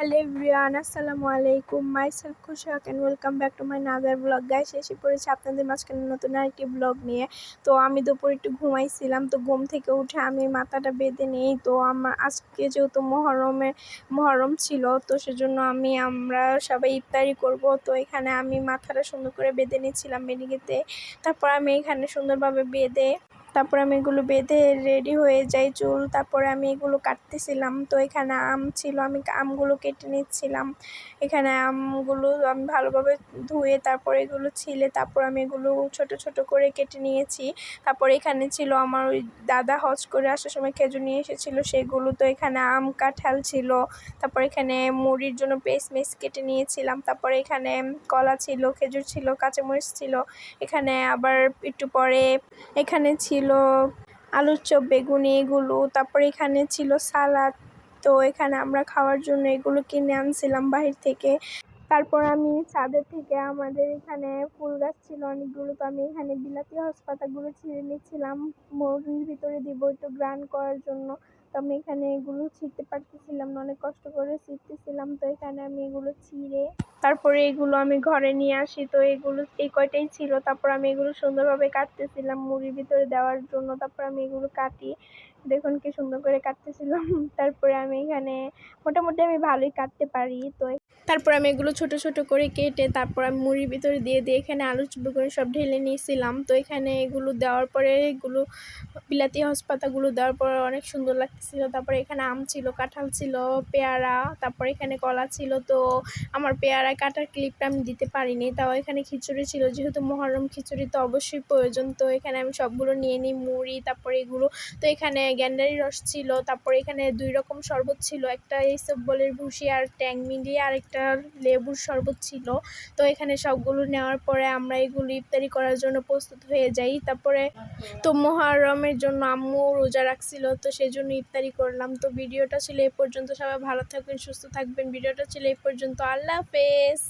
Hello everyone, আসসালামু আলাইকুম। Myself Khushak and welcome back to my another blog. Guys, এসে পড়েছি আপনাদের মাঝখানে নতুন আরেকটি ব্লগ নিয়ে। তো আমি দুপুরে একটু ঘুমাইছিলাম, তো ঘুম থেকে উঠে আমি মাথাটা বেঁধে নিই। তো আমার আজকে যেহেতু মহরম ছিল, তো সেজন্য আমরা সবাই ইফতারি করব। তো এখানে আমি মাথাটা সুন্দর করে বেঁধে নিচ্ছিলাম মেডিকেতে। তারপর আমি এখানে সুন্দরভাবে আমি এগুলো বেঁধে রেডি হয়ে যাই চুল। তারপরে আমি এগুলো কাটতেছিলাম। তো এখানে আম ছিল, আমি আমগুলো কেটে নিচ্ছিলাম। এখানে আমগুলো আমি ভালোভাবে ধুয়ে তারপরে এগুলো ছিলে তারপর আমি এগুলো ছোট ছোট করে কেটে নিয়েছি। তারপর এখানে ছিল আমার ওই দাদা হজ করে আসার সময় খেজুর নিয়ে এসেছিল সেগুলো। তো এখানে আম কাঁঠাল ছিল। তারপর এখানে মুড়ির জন্য পেস্ট কেটে নিয়েছিলাম। তারপরে এখানে কলা ছিল, খেজুর ছিল, কাঁচামরিচ ছিল। এখানে আবার একটু পরে এখানে ছিল আলুর চপ, বেগুনি, এগুলো। তারপরে এখানে ছিল সালাদ। তো এখানে আমরা খাওয়ার জন্য এগুলো কিনে আনছিলাম বাহির থেকে। তারপর আমি ছাদের থেকে আমাদের এখানে ফুল গাছ ছিল অনেকগুলো, তো আমি এখানে বিলাতি হজ পাতাগুলো ছিঁড়ে নিচ্ছিলাম মুড়ির ভিতরে দিব একটু গ্রাইন্ড করার জন্য। তো আমি এখানে এগুলো ছিঁড়তে পারতেছিলাম না, অনেক কষ্ট করে ছিঁড়তেছিলাম। তো এখানে আমি এগুলো ছিঁড়ে তারপরে এগুলো আমি ঘরে নিয়ে আসি। তো এগুলো এই কয়টাই ছিল। তারপর আমি এগুলো সুন্দরভাবে কাটতেছিলাম মুড়ির ভিতরে দেওয়ার জন্য। তারপর আমি এগুলো কাটি, দেখুন কি সুন্দর করে কাটতেছিলাম। তারপরে আমি এখানে মোটামুটি আমি ভালোই কাটতে পারি। তো তারপর আমি এগুলো ছোট ছোট করে কেটে তারপর আমি মুড়ির ভিতরে দিয়ে এখানে আলু চুপি করে সব ঢেলে নিয়েছিলাম। তো এখানে এগুলো দেওয়ার পরে এগুলো বিলাতি হজ পাতাগুলো দেওয়ার পর অনেক সুন্দর লাগতেছিল। তারপরে এখানে আম ছিল, কাঁঠাল ছিল, পেয়ারা, তারপর এখানে কলা ছিল। তো আমার পেয়ারা কাটার ক্লিপটা আমি দিতে পারিনি। তাও এখানে খিচুড়ি ছিল, যেহেতু মহরম খিচুড়ি তো অবশ্যই প্রয়োজন। তো এখানে আমি সবগুলো নিয়ে নিই, মুড়ি, তারপরে এগুলো। তো এখানে গ্যান্ডারি রস ছিল, তারপরে এখানে 2 রকম শরবত ছিল, একটা ইসবগোলের ভুসি আর ট্যাং মিলিয়ে আর একটা লেবুর শরবত ছিল। তো এখানে সবগুলো নেওয়ার পরে আমরা এগুলো ইফতারি করার জন্য প্রস্তুত হয়ে যাই। তারপরে তো মুহররমের জন্য আম্মু রোজা রাখছিল, তো সেই জন্য ইফতারি করলাম। তো ভিডিওটা ছিল এই পর্যন্ত। সবাই ভালো থাকবেন, সুস্থ থাকবেন। ভিডিওটা ছিল এই পর্যন্ত। আল্লাহ হাফেজ।